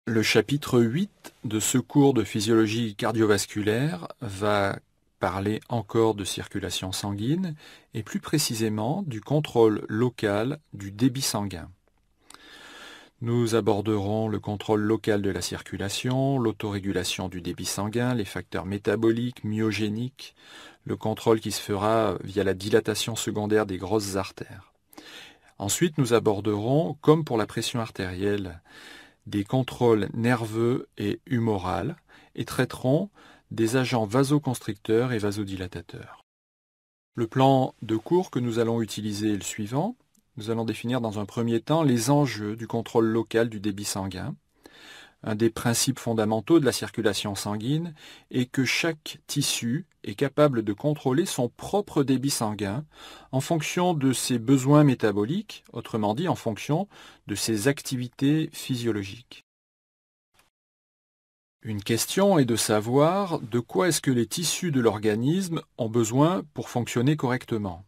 Le chapitre 8 de ce cours de physiologie cardiovasculaire va parler encore de circulation sanguine et plus précisément du contrôle local du débit sanguin. Nous aborderons le contrôle local de la circulation, l'autorégulation du débit sanguin, les facteurs métaboliques, myogéniques, le contrôle qui se fera via la dilatation secondaire des grosses artères. Ensuite, nous aborderons, comme pour la pression artérielle, des contrôles nerveux et humoraux et traiteront des agents vasoconstricteurs et vasodilatateurs. Le plan de cours que nous allons utiliser est le suivant. Nous allons définir dans un premier temps les enjeux du contrôle local du débit sanguin. Un des principes fondamentaux de la circulation sanguine est que chaque tissu est capable de contrôler son propre débit sanguin en fonction de ses besoins métaboliques, autrement dit en fonction de ses activités physiologiques. Une question est de savoir de quoi est-ce que les tissus de l'organisme ont besoin pour fonctionner correctement.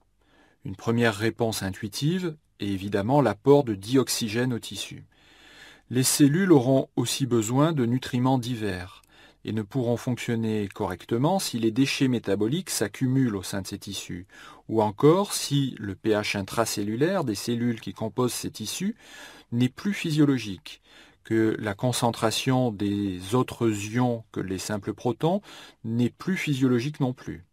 Une première réponse intuitive est évidemment l'apport de dioxygène aux tissus. Les cellules auront aussi besoin de nutriments divers et ne pourront fonctionner correctement si les déchets métaboliques s'accumulent au sein de ces tissus, ou encore si le pH intracellulaire des cellules qui composent ces tissus n'est plus physiologique, que la concentration des autres ions que les simples protons n'est plus physiologique non plus.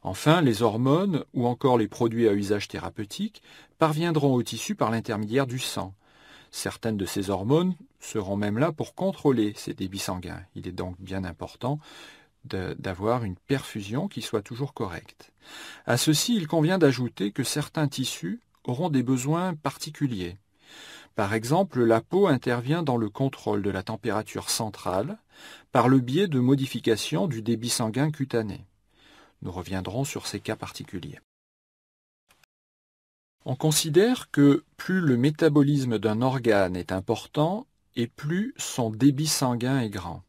Enfin, les hormones ou encore les produits à usage thérapeutique parviendront au tissu par l'intermédiaire du sang. Certaines de ces hormones seront même là pour contrôler ces débits sanguins. Il est donc bien important d'avoir une perfusion qui soit toujours correcte. À ceci, il convient d'ajouter que certains tissus auront des besoins particuliers. Par exemple, la peau intervient dans le contrôle de la température centrale par le biais de modifications du débit sanguin cutané. Nous reviendrons sur ces cas particuliers. On considère que plus le métabolisme d'un organe est important et plus son débit sanguin est grand.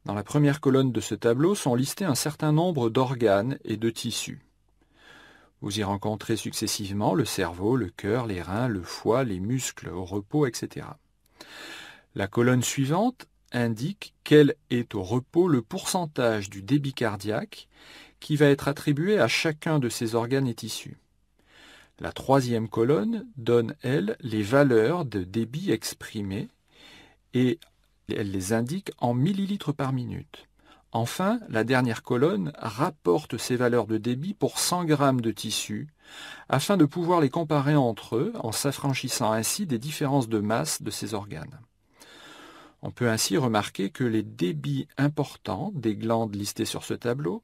Dans la première colonne de ce tableau sont listés un certain nombre d'organes et de tissus. Vous y rencontrez successivement le cerveau, le cœur, les reins, le foie, les muscles au repos, etc. La colonne suivante indique quel est au repos le pourcentage du débit cardiaque qui va être attribué à chacun de ces organes et tissus. La troisième colonne donne, elle, les valeurs de débit exprimées et elle les indique en millilitres par minute. Enfin, la dernière colonne rapporte ces valeurs de débit pour 100 grammes de tissu afin de pouvoir les comparer entre eux en s'affranchissant ainsi des différences de masse de ces organes. On peut ainsi remarquer que les débits importants des glandes listées sur ce tableau,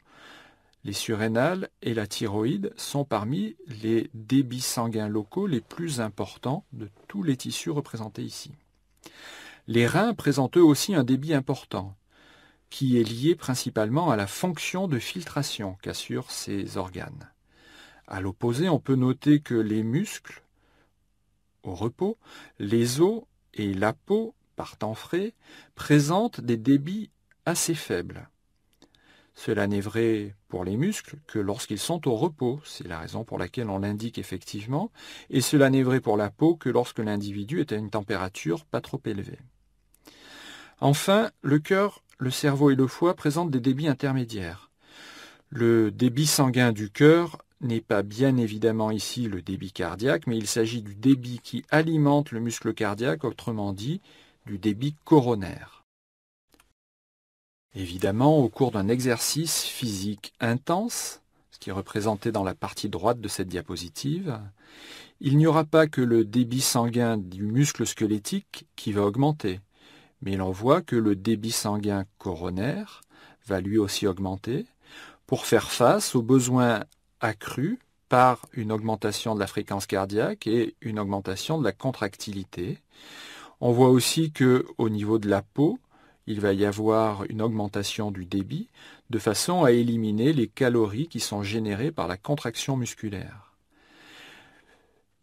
les surrénales et la thyroïde, sont parmi les débits sanguins locaux les plus importants de tous les tissus représentés ici. Les reins présentent eux aussi un débit important, qui est lié principalement à la fonction de filtration qu'assurent ces organes. À l'opposé, on peut noter que les muscles, au repos, les os et la peau, par temps frais, présentent des débits assez faibles. Cela n'est vrai pour les muscles que lorsqu'ils sont au repos, c'est la raison pour laquelle on l'indique effectivement, et cela n'est vrai pour la peau que lorsque l'individu est à une température pas trop élevée. Enfin, le cœur, le cerveau et le foie présentent des débits intermédiaires. Le débit sanguin du cœur n'est pas bien évidemment ici le débit cardiaque, mais il s'agit du débit qui alimente le muscle cardiaque, autrement dit, du débit coronaire. Évidemment, au cours d'un exercice physique intense, ce qui est représenté dans la partie droite de cette diapositive, il n'y aura pas que le débit sanguin du muscle squelettique qui va augmenter, mais l'on voit que le débit sanguin coronaire va lui aussi augmenter pour faire face aux besoins accrus par une augmentation de la fréquence cardiaque et une augmentation de la contractilité. On voit aussi qu'au niveau de la peau, il va y avoir une augmentation du débit de façon à éliminer les calories qui sont générées par la contraction musculaire.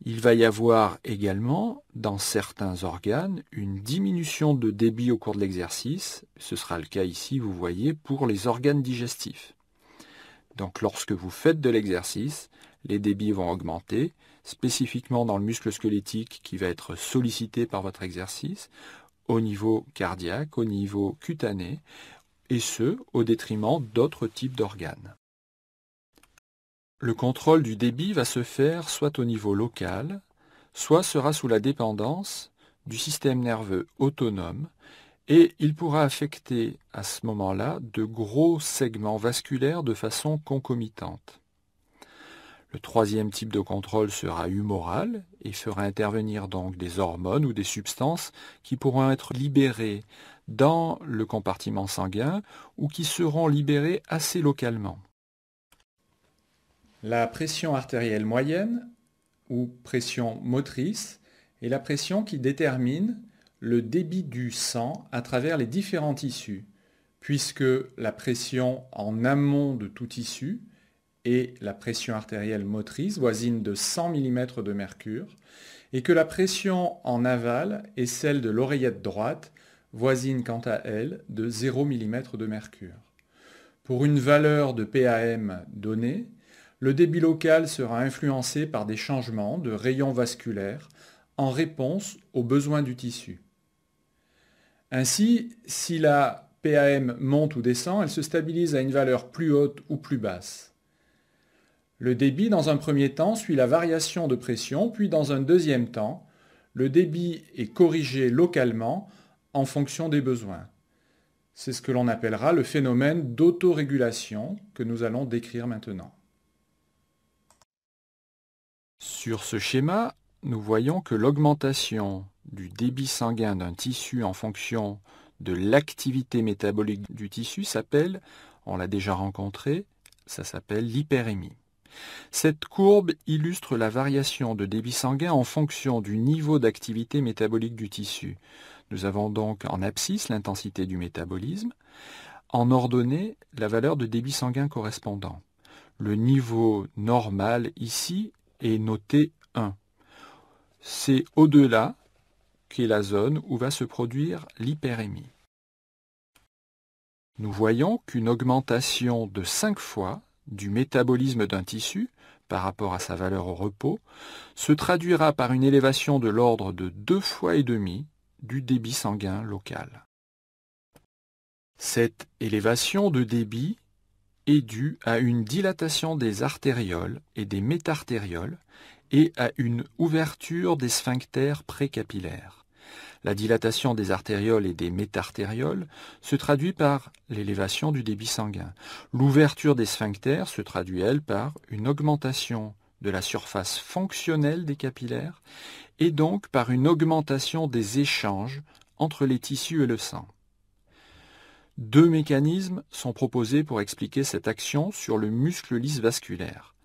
Il va y avoir également, dans certains organes, une diminution de débit au cours de l'exercice. Ce sera le cas ici, vous voyez, pour les organes digestifs. Donc lorsque vous faites de l'exercice, les débits vont augmenter, spécifiquement dans le muscle squelettique qui va être sollicité par votre exercice, au niveau cardiaque, au niveau cutané, et ce, au détriment d'autres types d'organes. Le contrôle du débit va se faire soit au niveau local, soit sera sous la dépendance du système nerveux autonome, et il pourra affecter à ce moment-là de gros segments vasculaires de façon concomitante. Le troisième type de contrôle sera humoral et fera intervenir donc des hormones ou des substances qui pourront être libérées dans le compartiment sanguin ou qui seront libérées assez localement. La pression artérielle moyenne ou pression motrice est la pression qui détermine le débit du sang à travers les différents tissus, puisque la pression en amont de tout tissu et la pression artérielle motrice voisine de 100 mm de mercure, et que la pression en aval est celle de l'oreillette droite, voisine quant à elle de 0 mm de mercure. Pour une valeur de PAM donnée, le débit local sera influencé par des changements de rayons vasculaires en réponse aux besoins du tissu. Ainsi, si la PAM monte ou descend, elle se stabilise à une valeur plus haute ou plus basse. Le débit, dans un premier temps, suit la variation de pression, puis dans un deuxième temps, le débit est corrigé localement en fonction des besoins. C'est ce que l'on appellera le phénomène d'autorégulation que nous allons décrire maintenant. Sur ce schéma, nous voyons que l'augmentation du débit sanguin d'un tissu en fonction de l'activité métabolique du tissu s'appelle, on l'a déjà rencontré, ça s'appelle l'hyperémie. Cette courbe illustre la variation de débit sanguin en fonction du niveau d'activité métabolique du tissu. Nous avons donc en abscisse l'intensité du métabolisme, en ordonnée la valeur de débit sanguin correspondant. Le niveau normal ici est noté 1. C'est au-delà qu'est la zone où va se produire l'hyperémie. Nous voyons qu'une augmentation de 5 fois du métabolisme d'un tissu par rapport à sa valeur au repos se traduira par une élévation de l'ordre de 2,5 fois du débit sanguin local. Cette élévation de débit est due à une dilatation des artérioles et des métartérioles et à une ouverture des sphincters précapillaires. La dilatation des artérioles et des métartérioles se traduit par l'élévation du débit sanguin. L'ouverture des sphincters se traduit, elle, par une augmentation de la surface fonctionnelle des capillaires et donc par une augmentation des échanges entre les tissus et le sang. Deux mécanismes sont proposés pour expliquer cette action sur le muscle lisse vasculaire.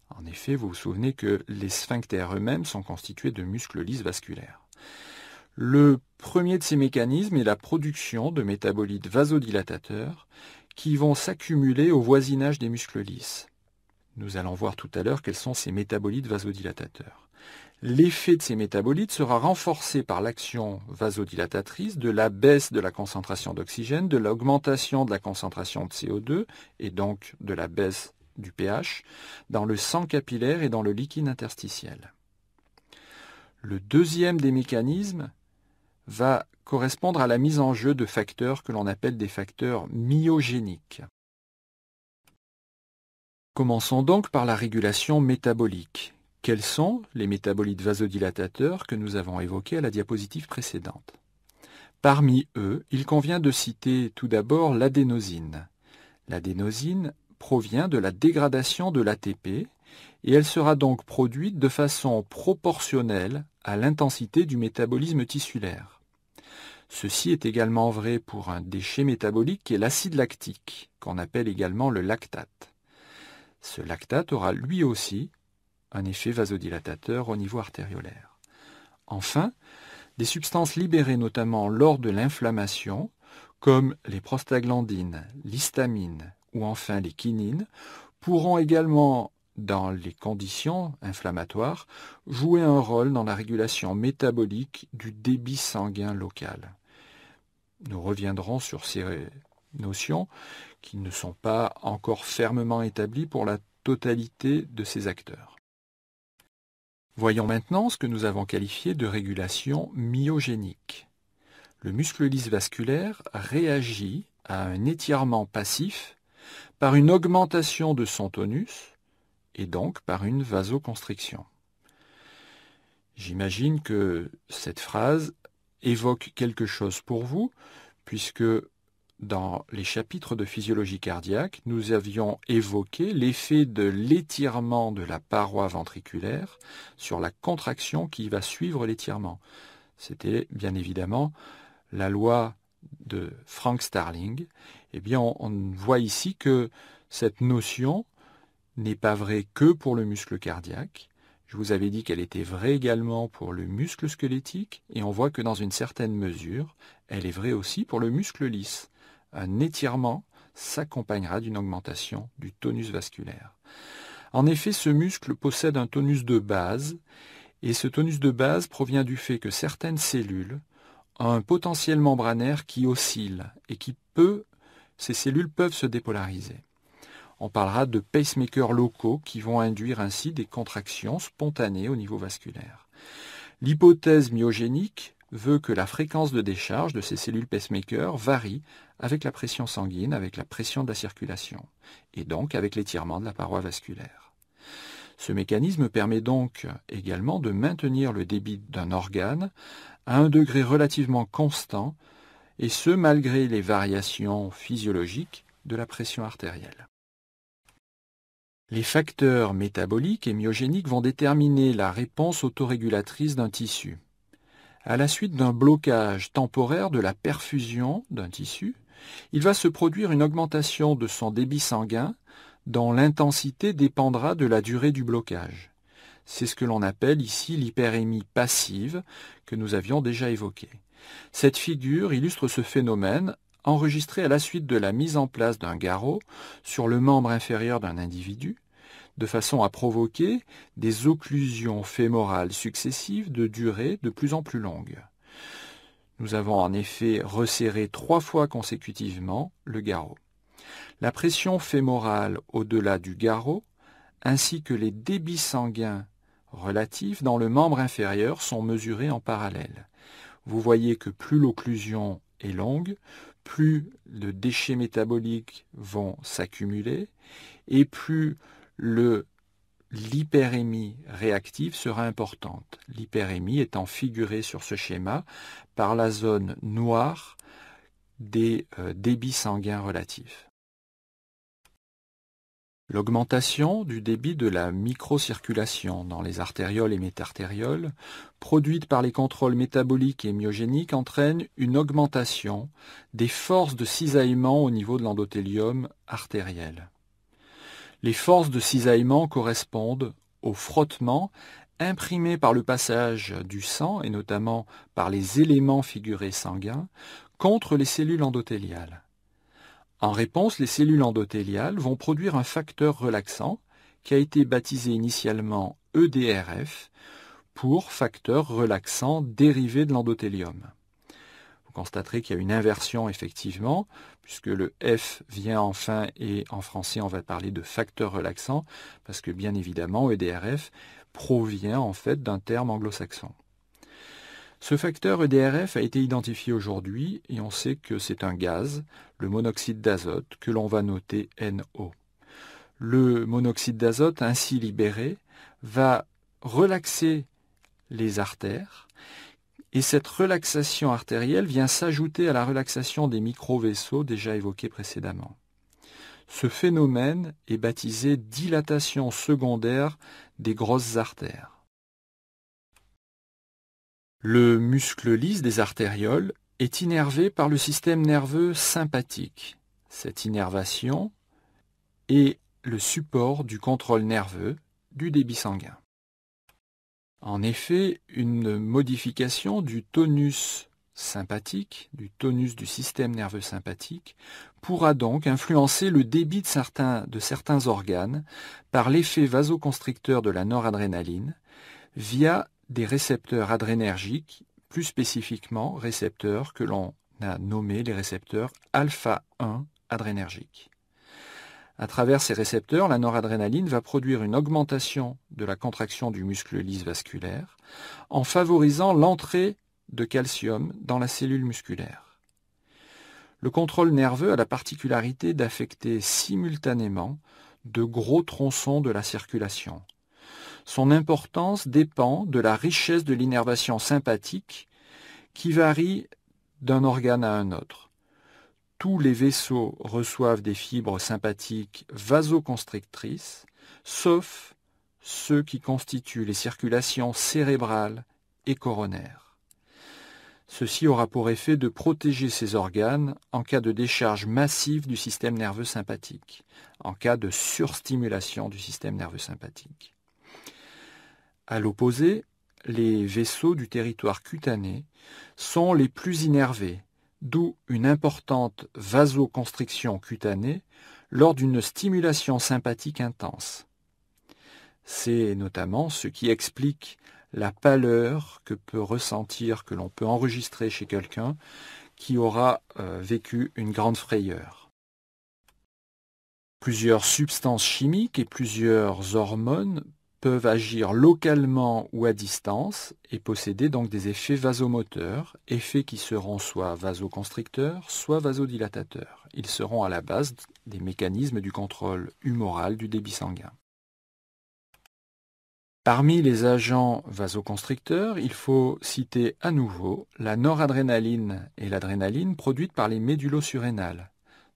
En effet, vous vous souvenez que les sphincters eux-mêmes sont constitués de muscles lisses vasculaires. Le premier de ces mécanismes est la production de métabolites vasodilatateurs qui vont s'accumuler au voisinage des muscles lisses. Nous allons voir tout à l'heure quels sont ces métabolites vasodilatateurs. L'effet de ces métabolites sera renforcé par l'action vasodilatatrice de la baisse de la concentration d'oxygène, de l'augmentation de la concentration de CO2 et donc de la baisse du pH dans le sang capillaire et dans le liquide interstitiel. Le deuxième des mécanismes va correspondre à la mise en jeu de facteurs que l'on appelle des facteurs myogéniques. Commençons donc par la régulation métabolique. Quels sont les métabolites vasodilatateurs que nous avons évoqués à la diapositive précédente? Parmi eux, il convient de citer tout d'abord l'adénosine. L'adénosine provient de la dégradation de l'ATP et elle sera donc produite de façon proportionnelle à l'intensité du métabolisme tissulaire. Ceci est également vrai pour un déchet métabolique qui est l'acide lactique, qu'on appelle également le lactate. Ce lactate aura lui aussi un effet vasodilatateur au niveau artériolaire. Enfin, des substances libérées notamment lors de l'inflammation, comme les prostaglandines, l'histamine ou enfin les kinines, pourront également, dans les conditions inflammatoires, jouer un rôle dans la régulation métabolique du débit sanguin local. Nous reviendrons sur ces notions qui ne sont pas encore fermement établies pour la totalité de ces acteurs. Voyons maintenant ce que nous avons qualifié de régulation myogénique. Le muscle lisse vasculaire réagit à un étirement passif par une augmentation de son tonus et donc par une vasoconstriction. J'imagine que cette phrase évoque quelque chose pour vous, puisque dans les chapitres de physiologie cardiaque, nous avions évoqué l'effet de l'étirement de la paroi ventriculaire sur la contraction qui va suivre l'étirement. C'était bien évidemment la loi de Frank Starling. Eh bien, on voit ici que cette notion n'est pas vraie que pour le muscle cardiaque. Je vous avais dit qu'elle était vraie également pour le muscle squelettique, et on voit que dans une certaine mesure, elle est vraie aussi pour le muscle lisse. Un étirement s'accompagnera d'une augmentation du tonus vasculaire. En effet, ce muscle possède un tonus de base, et ce tonus de base provient du fait que certaines cellules ont un potentiel membranaire qui oscille et ces cellules peuvent se dépolariser. On parlera de pacemakers locaux qui vont induire ainsi des contractions spontanées au niveau vasculaire. L'hypothèse myogénique veut que la fréquence de décharge de ces cellules pacemakers varie avec la pression sanguine, avec la pression de la circulation, et donc avec l'étirement de la paroi vasculaire. Ce mécanisme permet donc également de maintenir le débit d'un organe à un degré relativement constant, et ce malgré les variations physiologiques de la pression artérielle. Les facteurs métaboliques et myogéniques vont déterminer la réponse autorégulatrice d'un tissu. À la suite d'un blocage temporaire de la perfusion d'un tissu, il va se produire une augmentation de son débit sanguin dont l'intensité dépendra de la durée du blocage. C'est ce que l'on appelle ici l'hyperémie passive que nous avions déjà évoquée. Cette figure illustre ce phénomène enregistré à la suite de la mise en place d'un garrot sur le membre inférieur d'un individu, de façon à provoquer des occlusions fémorales successives de durée de plus en plus longue. Nous avons en effet resserré 3 fois consécutivement le garrot. La pression fémorale au-delà du garrot, ainsi que les débits sanguins relatifs dans le membre inférieur sont mesurés en parallèle. Vous voyez que plus l'occlusion est longue, plus de déchets métaboliques vont s'accumuler et plus l'hyperémie réactive sera importante. L'hyperémie étant figurée sur ce schéma par la zone noire des débits sanguins relatifs. L'augmentation du débit de la microcirculation dans les artérioles et métartérioles, produite par les contrôles métaboliques et myogéniques, entraîne une augmentation des forces de cisaillement au niveau de l'endothélium artériel. Les forces de cisaillement correspondent au frottement imprimé par le passage du sang, et notamment par les éléments figurés sanguins, contre les cellules endothéliales. En réponse, les cellules endothéliales vont produire un facteur relaxant qui a été baptisé initialement EDRF pour facteur relaxant dérivé de l'endothélium. Vous constaterez qu'il y a une inversion effectivement, puisque le F vient enfin et en français on va parler de facteur relaxant, parce que bien évidemment EDRF provient en fait d'un terme anglo-saxon. Ce facteur EDRF a été identifié aujourd'hui et on sait que c'est un gaz, le monoxyde d'azote, que l'on va noter NO. Le monoxyde d'azote ainsi libéré va relaxer les artères et cette relaxation artérielle vient s'ajouter à la relaxation des micro-vaisseaux déjà évoqués précédemment. Ce phénomène est baptisé dilatation secondaire des grosses artères. Le muscle lisse des artérioles est innervé par le système nerveux sympathique. Cette innervation est le support du contrôle nerveux du débit sanguin. En effet, une modification du tonus sympathique, du tonus du système nerveux sympathique, pourra donc influencer le débit de certains organes par l'effet vasoconstricteur de la noradrénaline via des récepteurs adrénergiques, plus spécifiquement récepteurs que l'on a nommés les récepteurs alpha-1 adrénergiques. À travers ces récepteurs, la noradrénaline va produire une augmentation de la contraction du muscle lisse vasculaire en favorisant l'entrée de calcium dans la cellule musculaire. Le contrôle nerveux a la particularité d'affecter simultanément de gros tronçons de la circulation. Son importance dépend de la richesse de l'innervation sympathique qui varie d'un organe à un autre. Tous les vaisseaux reçoivent des fibres sympathiques vasoconstrictrices, sauf ceux qui constituent les circulations cérébrales et coronaires. Ceci aura pour effet de protéger ces organes en cas de décharge massive du système nerveux sympathique, en cas de surstimulation du système nerveux sympathique. À l'opposé, les vaisseaux du territoire cutané sont les plus innervés, d'où une importante vasoconstriction cutanée lors d'une stimulation sympathique intense. C'est notamment ce qui explique la pâleur que l'on peut enregistrer chez quelqu'un qui aura vécu une grande frayeur. Plusieurs substances chimiques et plusieurs hormones peuvent agir localement ou à distance et posséder donc des effets vasomoteurs, effets qui seront soit vasoconstricteurs, soit vasodilatateurs. Ils seront à la base des mécanismes du contrôle humoral du débit sanguin. Parmi les agents vasoconstricteurs, il faut citer à nouveau la noradrénaline et l'adrénaline produites par les médullosurrénales.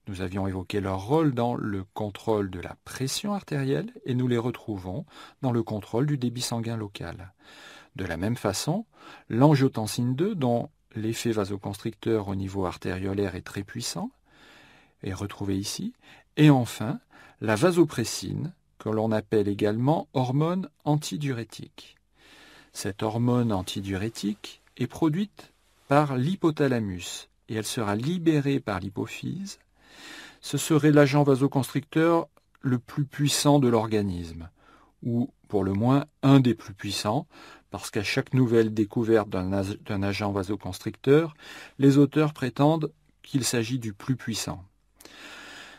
Nous avions évoqué leur rôle dans le contrôle de la pression artérielle et nous les retrouvons dans le contrôle du débit sanguin local. De la même façon, l'angiotensine 2, dont l'effet vasoconstricteur au niveau artériolaire est très puissant, est retrouvé ici. Et enfin, la vasopressine, que l'on appelle également hormone antidiurétique. Cette hormone antidiurétique est produite par l'hypothalamus et elle sera libérée par l'hypophyse. Ce serait l'agent vasoconstricteur le plus puissant de l'organisme, ou pour le moins un des plus puissants, parce qu'à chaque nouvelle découverte d'un agent vasoconstricteur, les auteurs prétendent qu'il s'agit du plus puissant.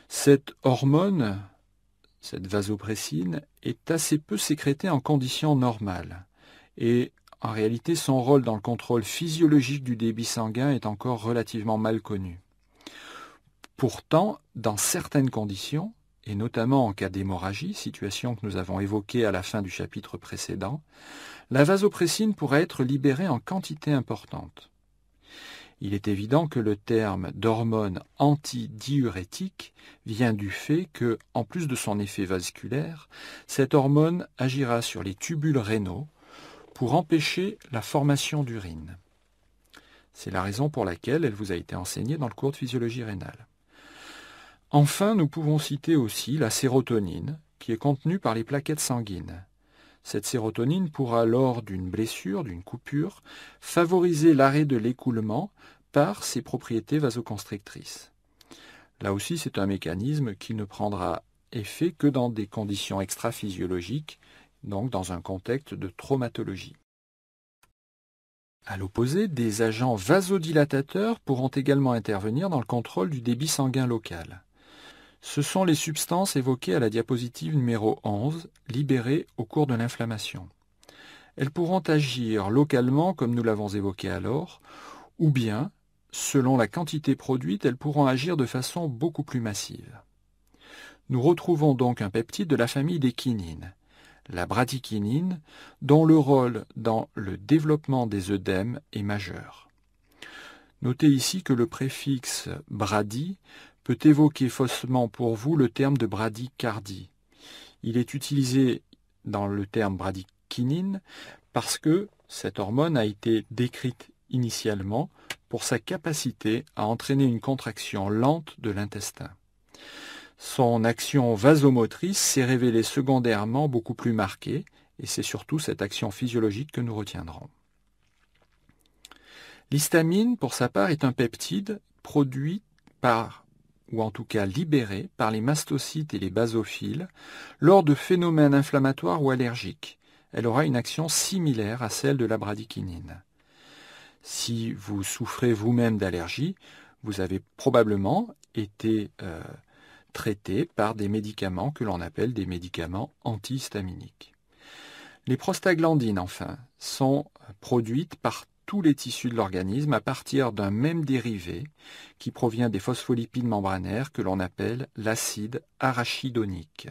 Cette hormone, cette vasopressine, est assez peu sécrétée en conditions normales, et en réalité son rôle dans le contrôle physiologique du débit sanguin est encore relativement mal connu. Pourtant, dans certaines conditions, et notamment en cas d'hémorragie, situation que nous avons évoquée à la fin du chapitre précédent, la vasopressine pourrait être libérée en quantité importante. Il est évident que le terme d'hormone antidiurétique vient du fait que, en plus de son effet vasculaire, cette hormone agira sur les tubules rénaux pour empêcher la formation d'urine. C'est la raison pour laquelle elle vous a été enseignée dans le cours de physiologie rénale. Enfin, nous pouvons citer aussi la sérotonine, qui est contenue par les plaquettes sanguines. Cette sérotonine pourra, lors d'une blessure, d'une coupure, favoriser l'arrêt de l'écoulement par ses propriétés vasoconstrictrices. Là aussi, c'est un mécanisme qui ne prendra effet que dans des conditions extraphysiologiques, donc dans un contexte de traumatologie. À l'opposé, des agents vasodilatateurs pourront également intervenir dans le contrôle du débit sanguin local. Ce sont les substances évoquées à la diapositive numéro 11, libérées au cours de l'inflammation. Elles pourront agir localement, comme nous l'avons évoqué alors, ou bien, selon la quantité produite, elles pourront agir de façon beaucoup plus massive. Nous retrouvons donc un peptide de la famille des kinines, la bradykinine, dont le rôle dans le développement des œdèmes est majeur. Notez ici que le préfixe brady peut évoquer faussement pour vous le terme de bradycardie. Il est utilisé dans le terme bradykinine parce que cette hormone a été décrite initialement pour sa capacité à entraîner une contraction lente de l'intestin. Son action vasomotrice s'est révélée secondairement beaucoup plus marquée, et c'est surtout cette action physiologique que nous retiendrons. L'histamine, pour sa part, est un peptide produit par, ou en tout cas libéré par les mastocytes et les basophiles lors de phénomènes inflammatoires ou allergiques. Elle aura une action similaire à celle de la bradykinine. Si vous souffrez vous-même d'allergie, vous avez probablement été traité par des médicaments que l'on appelle des médicaments antihistaminiques. Les prostaglandines, enfin, sont produites par tous les tissus de l'organisme à partir d'un même dérivé qui provient des phospholipides membranaires que l'on appelle l'acide arachidonique.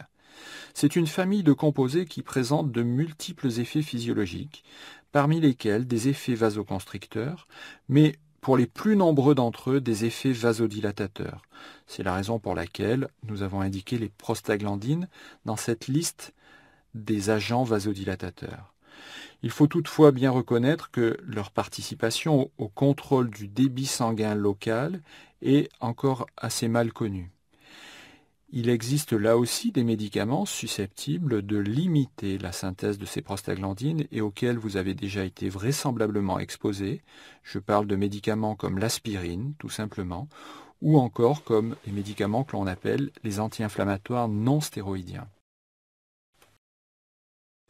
C'est une famille de composés qui présentent de multiples effets physiologiques, parmi lesquels des effets vasoconstricteurs, mais pour les plus nombreux d'entre eux, des effets vasodilatateurs. C'est la raison pour laquelle nous avons indiqué les prostaglandines dans cette liste des agents vasodilatateurs. Il faut toutefois bien reconnaître que leur participation au contrôle du débit sanguin local est encore assez mal connue. Il existe là aussi des médicaments susceptibles de limiter la synthèse de ces prostaglandines et auxquels vous avez déjà été vraisemblablement exposé. Je parle de médicaments comme l'aspirine, tout simplement, ou encore comme les médicaments que l'on appelle les anti-inflammatoires non stéroïdiens.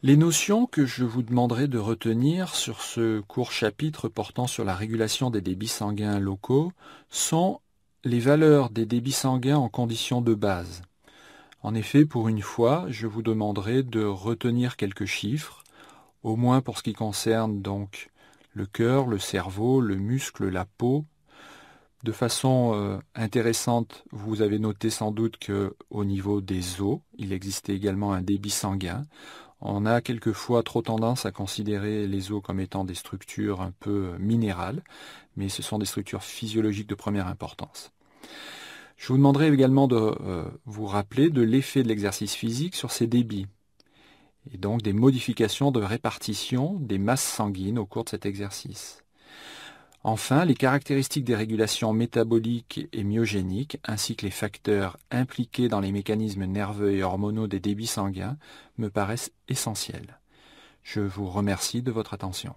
Les notions que je vous demanderai de retenir sur ce court chapitre portant sur la régulation des débits sanguins locaux sont les valeurs des débits sanguins en conditions de base. En effet, pour une fois, je vous demanderai de retenir quelques chiffres, au moins pour ce qui concerne donc le cœur, le cerveau, le muscle, la peau. De façon intéressante, vous avez noté sans doute qu'au niveau des os, il existait également un débit sanguin. On a quelquefois trop tendance à considérer les os comme étant des structures un peu minérales, mais ce sont des structures physiologiques de première importance. Je vous demanderai également de vous rappeler de l'effet de l'exercice physique sur ces débits, et donc des modifications de répartition des masses sanguines au cours de cet exercice. Enfin, les caractéristiques des régulations métaboliques et myogéniques, ainsi que les facteurs impliqués dans les mécanismes nerveux et hormonaux des débits sanguins, me paraissent essentiels. Je vous remercie de votre attention.